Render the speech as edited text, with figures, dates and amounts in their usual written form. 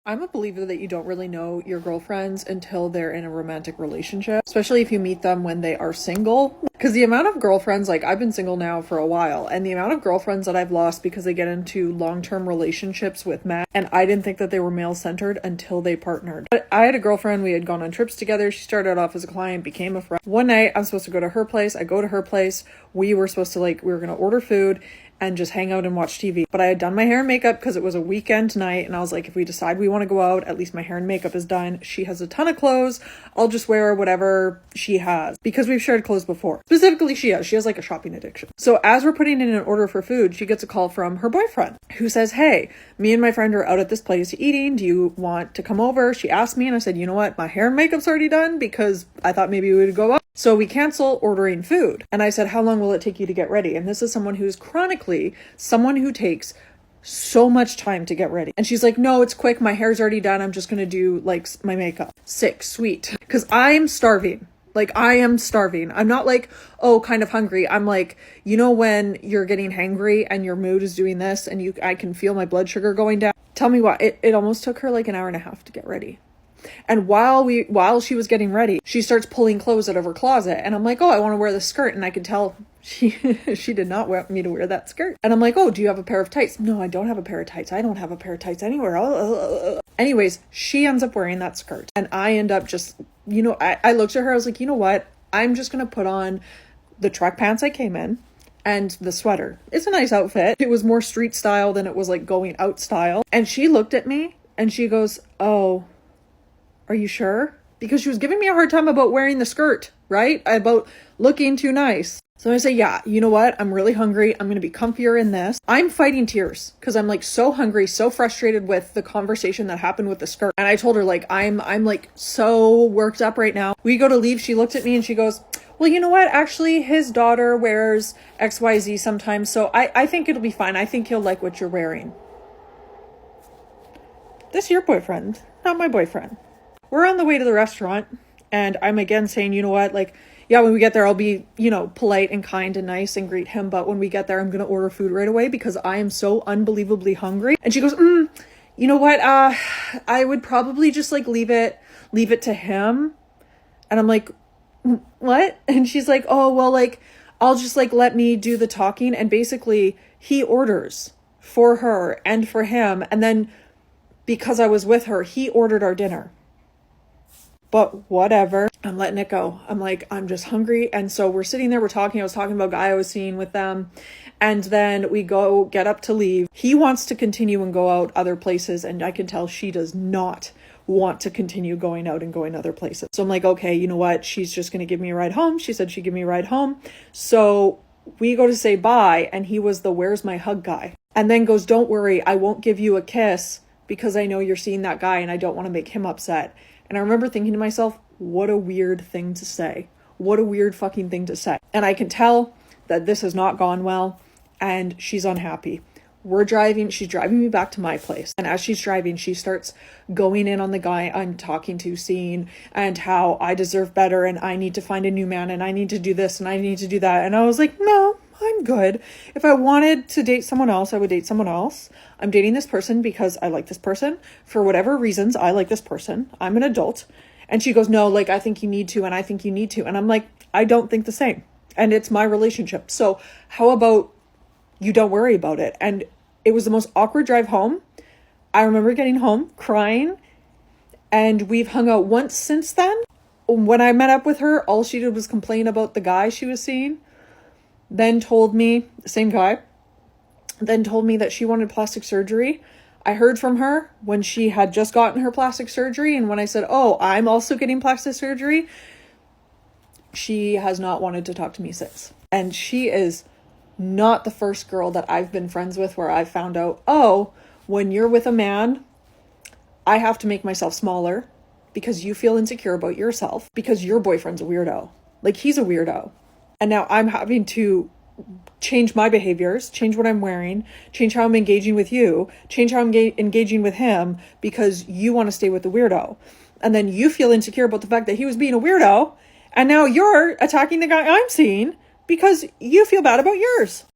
I'm a believer that you don't really know your girlfriends until they're in a romantic relationship, especially if you meet them when they are single. Because the amount of girlfriends, like I've been single now for a while, and the amount of girlfriends that I've lost because they get into long-term relationships with men, and I didn't think that they were male-centered until they partnered. But I had a girlfriend, we had gone on trips together. She started off as a client, became a friend. One night, I'm supposed to go to her place. I go to her place. We were supposed to we were going to order food and just hang out and watch TV. But I had done my hair and makeup because it was a weekend night. And I was like, if we decide we want to go out, at least my hair and makeup is done. She has a ton of clothes. I'll just wear whatever she has because we've shared clothes before. Specifically, she has like a shopping addiction. So as we're putting in an order for food, she gets a call from her boyfriend who says, hey, me and my friend are out at this place eating. Do you want to come over? She asked me and I said, you know what? My hair and makeup's already done because I thought maybe we would go out. So we cancel ordering food. And I said, how long will it take you to get ready? And this is someone who's chronically someone who takes so much time to get ready. And she's like, no, it's quick. My hair's already done. I'm just going to do my makeup. Sick, sweet. Because I'm starving. I am starving. I'm not oh, kind of hungry. I'm when you're getting hangry and your mood is doing this and I can feel my blood sugar going down. Tell me what, it almost took her an hour and a half to get ready. And while she was getting ready, she starts pulling clothes out of her closet. And I'm like, oh, I want to wear this skirt. And I could tell she did not want me to wear that skirt. And I'm like, oh, do you have a pair of tights? No, I don't have a pair of tights. I don't have a pair of tights anywhere. Anyways, she ends up wearing that skirt. And I end up just, I looked at her. I was like, you know what? I'm just going to put on the track pants I came in and the sweater. It's a nice outfit. It was more street style than it was going out style. And she looked at me and she goes, oh, are you sure? Because she was giving me a hard time about wearing the skirt, right? About looking too nice. So I say, yeah, you know what? I'm really hungry. I'm going to be comfier in this. I'm fighting tears because I'm so hungry, so frustrated with the conversation that happened with the skirt. And I told her I'm so worked up right now. We go to leave. She looked at me and she goes, well, you know what? Actually, his daughter wears XYZ sometimes. So I think it'll be fine. I think he'll like what you're wearing. This is your boyfriend, not my boyfriend. We're on the way to the restaurant and I'm again saying, you know what, yeah, when we get there, I'll be, polite and kind and nice and greet him. But when we get there, I'm going to order food right away because I am so unbelievably hungry. And she goes, you know what? I would probably just leave it to him. And I'm like, what? And she's like, oh, well, I'll just let me do the talking. And basically he orders for her and for him. And then because I was with her, he ordered our dinner. But whatever, I'm letting it go. I'm just hungry. And so we're sitting there, we're talking. I was talking about a guy I was seeing with them. And then we get up to leave. He wants to continue and go out other places. And I can tell she does not want to continue going out and going other places. So I'm like, okay, you know what? She's just going to give me a ride home. She said she'd give me a ride home. So we go to say bye. And he was the where's my hug guy. And then goes, don't worry, I won't give you a kiss because I know you're seeing that guy and I don't want to make him upset. And I remember thinking to myself, what a weird thing to say. What a weird fucking thing to say. And I can tell that this has not gone well and she's unhappy. She's driving me back to my place. And as she's driving, she starts going in on the guy I'm talking to, seeing, and how I deserve better and I need to find a new man and I need to do this and I need to do that. And I was like, no, I'm good. If I wanted to date someone else, I would date someone else. I'm dating this person because I like this person. For whatever reasons, I like this person. I'm an adult. And she goes, no, I think you need to, and I think you need to. And I'm like, I don't think the same. And it's my relationship. So how about you don't worry about it? And it was the most awkward drive home. I remember getting home crying. And we've hung out once since then. When I met up with her, all she did was complain about the guy she was seeing. Then told me, same guy, then told me that she wanted plastic surgery. I heard from her when she had just gotten her plastic surgery. And when I said, oh, I'm also getting plastic surgery, she has not wanted to talk to me since. And she is not the first girl that I've been friends with where I found out, oh, when you're with a man, I have to make myself smaller because you feel insecure about yourself because your boyfriend's a weirdo. He's a weirdo. And now I'm having to change my behaviors, change what I'm wearing, change how I'm engaging with you, change how I'm engaging with him because you want to stay with the weirdo. And then you feel insecure about the fact that he was being a weirdo. And now you're attacking the guy I'm seeing because you feel bad about yours.